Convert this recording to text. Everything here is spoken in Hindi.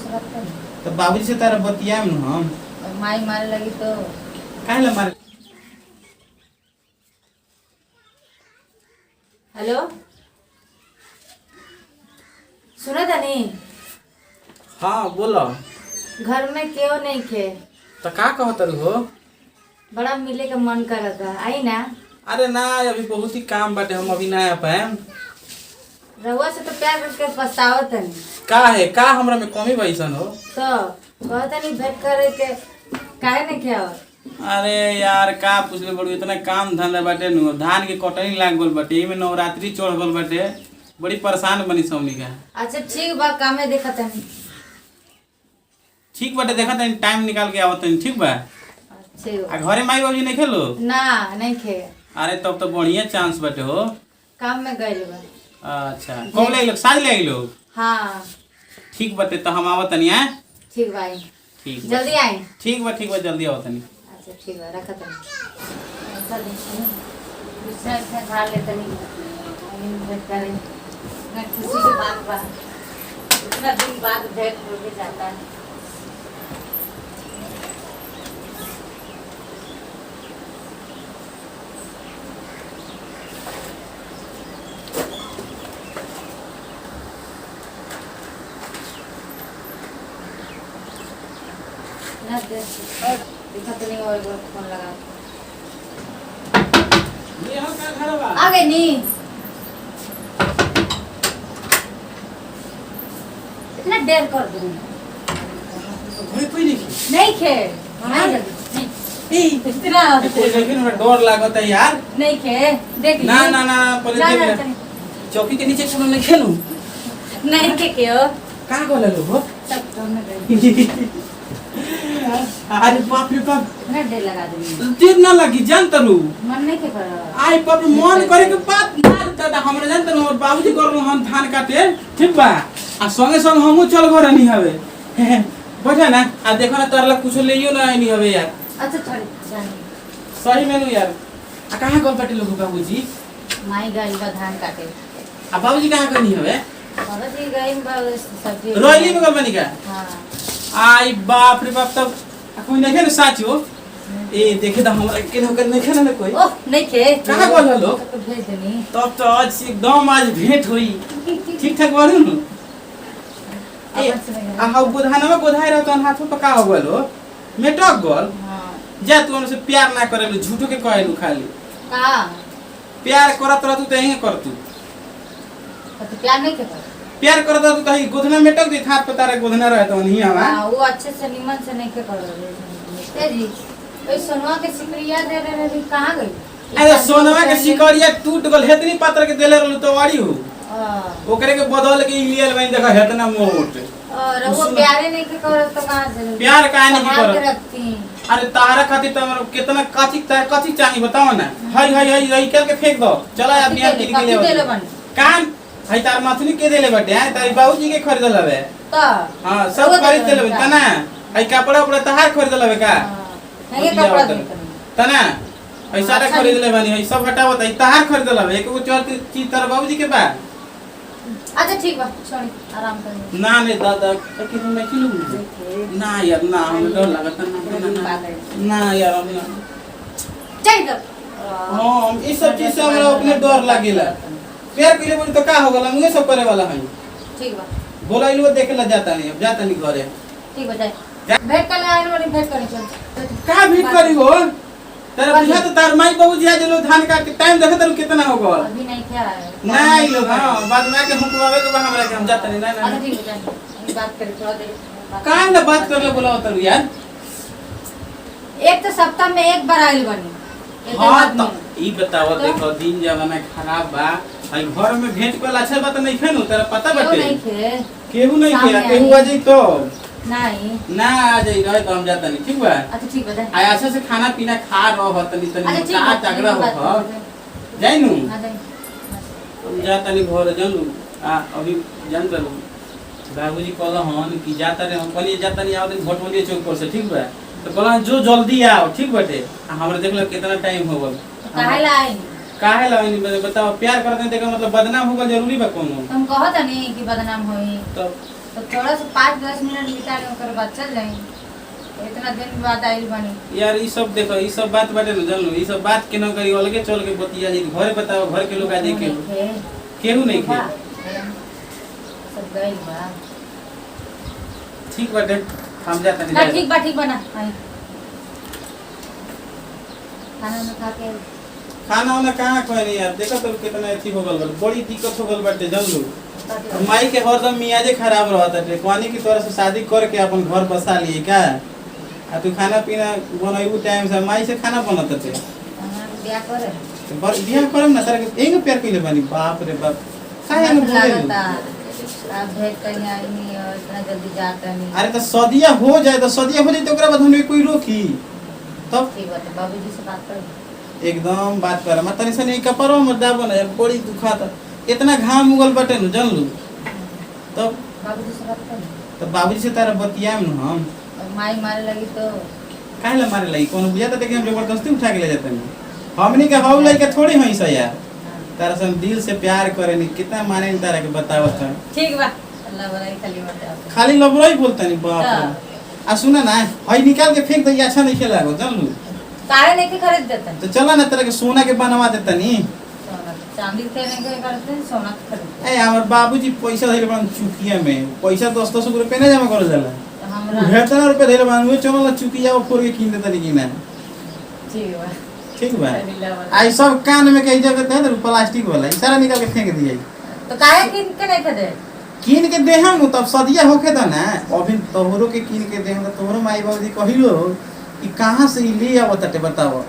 से बात कर। तो बाबूजी से तारा बतियाम न हम। और माई मारे लगी तो काहे ला मारे? हेलो सुना तनी हाँ बोलो। घर में क्यों नहीं खे? तो का कहत हो? बड़ा मिले का मन करता आई ना। अरे ना अभी बहुत ही काम बाटे, हम अभी ना आ पाएम। रहुआ से तो प्यार करके पछतावत तनी। का हमरा में कमी बैसन हो? तो कहता नहीं भेंट करे के काहे नहीं किया? अरे यार का पूछले बड़ू, इतना काम धंधा बाटे नु, धान के कटनी लाग गल बाटे, एमे नवरात्रि चढ़ गल बाटे, बड़ी परेशान बनी सौनी का। अच्छा ठीक बा, कामे देखा तनी। ठीक बाटे, देखा तनी टाइम निकाल के आवत तनी, ठीक बा? ठीक आ घरे माई बाबूजी नहीं खेलो? ना नहीं खे। अरे तब तो बढ़िया चांस बाटे हो। काम में गए बा। अच्छा कब ले लोग? साज ले लोग? हाँ ठीक बाटे, तो हम आवत तनी। हैं ठीक बा, आई ठीक बा। जल्दी आई। ठीक बा जल्दी आवत तनी। अच्छा ठीक बा, रखा तनी। ऐसा देखिए दूसरा से खा ले तनी, आगे भेंट करे ना, खुशी की बात बा। इतना दिन बाद भेंट हो के जाता है। ना देखा तो नहीं, और फोन लगा ये हम का घर बा? आ गए नी। इतना देर कर दूँ घरे कोई नहीं? नहीं खे। नहीं जल्दी नहीं इतना कोई लेकिन हमरा डर लागत है यार। नहीं खे। देख ना ना ना पहले ना, देख ले। चौकी के नीचे चलो नहीं खेलूं। नहीं के क्यों का गोले लो हो? सब तो मैं गई। अरे बाप रे बाप, इतना देर लगा दूँगी, तीर ना लगी जान तरू। मन नहीं के कर। आई बाप रे, मन करे के बात ना दादा हमरा जान तरू, और बाबूजी करलो हम धान काटे, ठीक बा? आ संगे संग हमहु चल गो रहनी हवे। बैठा ना, आ देखो ना तरला कुछ लेइयो ना आनी हवे यार। अच्छा छोड़ जाने। सही में नु यार। आ कहां गल बाटे लोग बाबूजी? माई गई बा धान काटे। आ बाबूजी कहां करनी हवे? बाबा जी गई बा सब्जी रोइली में गल बनी का? हाँ आई बाप रे बाप, तब कोई देखे ना साचियो? ए देखे तो हमरा के न कर नहीं खेला ना कोई। ओह नहीं खे। कहां गल हलो? तो भेज देनी। तब तो आज से एकदम आज भेंट होई। ठीक ठाक बारू न? ए आ हाउ बुधानवा बुधाई रहत हाथ पे का हो गल हो? मेटक गल। हाँ जा तू हमसे प्यार ना करेलु, झूठो के कहलु खाली। का प्यार करत रहतु त यही कर तू। तो प्यार नहीं के प्यार करत रहतु त ही गोधना मेटक दी, हाथ पे तारा गोधना रहत वही हवा। हाँ वो अच्छे से निमन से नहीं के कर रहे जी। ओए सोनवा के सिकरिया दे रहे थे, कहाँ गई? अरे सोनवा के सिकरिया टूट गल, हेतनी पात्र के देले रहलु तो वाड़ी हो। ओकरे के बदल के इंडियल में देखा हेतना मोट। और वो प्यारे नहीं के करत तो कहाँ से? प्यार काहे नहीं संभाल के करत? रखती। अरे तारा खातिर तो हमरा कितना काची चाहिए बताओ ना। हई हई हई हई के फेंक दो। चला अब बिहार के कथी देले लिए बन? कान हई तार माथुनी के देले बटे हैं, तारी बाबूजी के खरीदल हवे। तो हां सब खरीद देले बटे तना। हई कपड़ा उपड़ा तहार खरीदल हवे का? नहीं कपड़ा दे तना हई सारा खरीद ले बानी, हई सब हटावो त तहार खरीदल हवे। एक गो चलती चीज तार बाबूजी के बा। अच्छा ठीक बा, छोड़ी आराम कर। ना ने दादा कि हम नहीं खिलू ना यार, ना हम डर लागत ना ना यार हम ना। चल दो। हां ई सब चीज से हमरा अपने डर लागेला। प्यार कइले बोली तो का हो गला, मुझे सब करे वाला है। ठीक बा बोलाइलो देखेला जाता नहीं, अब जाता नहीं घरे। ठीक बा, जाए भेंट कर ले आइल वाली भेंट करी चल। का भेंट करी हो? तेरा बुझा तो तार माई बाबूजी आज लोग धान काट के टाइम देखत रहो कितना हो गल। अभी नहीं क्या है ना ई लोग हां बाद में के हुकमावे के बा हमरा के हम जाता नहीं। ना अच्छा ना ठीक है, जाए अभी बात करी थोड़ा देर। काहे ना बात कर ले बोलाओ तरू यार। एक तो सप्ताह में एक बार आइल बनी। एक हां आदमी। तो ई बताओ देखो दिन जमाना खराब बा, हई घर में भेंट कोला अच्छा बात नहीं खेनु, तेरा पता क्यों बाटे? नहीं खे? केहू नहीं सामने के, आई। केहू आ जाई तो नहीं ना आ जाई रहे तो हम जाता नहीं, ठीक बा? अच्छा ठीक बता। आय अच्छा से खाना पीना खा रहो तनी तनी अच्छा ठीक का बा, तगड़ा ठीक हो बा, जाई नु आ जाए। हम जाता नहीं घर जानू। आ अभी जान तरू बाबूजी कहला हन कि जाता रे, हम कहली जाता नहीं आओ भटवलिया चौक पर से, ठीक बा? तो कहला जो जल्दी आओ, ठीक बाटे? हमरा देख लो कितना टाइम हो गल। तो काहे ला आई? काहे ला नहीं बताओ? प्यार करते हैं देखो मतलब बदनाम हो गल जरूरी बा कोनो? तुम कहत नहीं कि बदनाम होई। तो तो थोड़ा सा 5-10 मिनट बिता ले ओकर बाद चल जाई। इतना दिन बाद आइल बनी। यार ई सब देखो ई सब बात बाटे न जानलू ई सब बात के न करी अलगे चल के बतिया जी घरे बताओ घर के लोग आ जाए के केहू नहीं खे सब गइल बा। ठीक बाटे हम जाता ना नहीं ठीक बा ना। आई खाना में खा के खाना वाना कहाँ खोनी यार देखो तो कितना अथी हो गल बड़ी दिक्कत हो गल बाटे जानलू माई के हरदम मियाजे खराब रहता है कहानी की तरह से शादी करके अपन घर बसा लिए का आ तू खाना पीना बनैबू टाइम से माई से खाना बनत थे बियाह करे बियाह करम ना सर एंग प्यार कइले बानी बाप रे बाप काहे न बोले अब भेट कहीं आई नहीं और इतना जल्दी जाता नहीं। अरे तो सदिया हो जाए तो ओकरा बाद हमने कोई रोकी तब ठीक बात है बाबूजी से बात कर एकदम बात कर मत तनी से नहीं कपड़ो में दाबन यार बड़ी दुखाता इतना घाम उगल बटे न जानलू तब बाबूजी से बात कर तो बाबूजी से तारा बतियाम न हम और माई मारे लगी तो काहे ला मारे लगी कोनो बुझाता देखे हम जबरदस्ती उठा के ले जाते हैं हमनी के हौ लइका थोड़ी हई सा यार तारा से हम दिल से प्यार करेनी कितना माने तारा के बतावत है ठीक बा अल्लाह बड़ाई खाली बता खाली लबरई बोलता नहीं बाप रे आ सुना ना हई निकाल के फेंक दई अच्छा नहीं खेला गो जानलू काहे नहीं के खरीद देता तो चला ना तेरा के सोना के बनवा देता नी सोना चांदी के नहीं के करते हैं, सोना के खरीद ए हमर बाबूजी पैसा धइले बन चुकिया में पैसा 10-10 रुपए नहीं जमा करल जाला तो हमरा हेतना रुपए धइले बन वो चलो चुकिया फोड़ के कीन देता नी कि ना ठीक बा ठीक बा अल्लाह बड़ा आई सब कान में कई जगह दे प्लास्टिक वाला ई सारा निकाल के फेंक दिए तो काहे किन के नहीं खरीदे कीन के दे हम तब सदिया होके त ना अभी तोहरो के कीन के दे हम तोहरो माई बाबूजी कहिलो कि कहां से ई ले आवत टे बताओ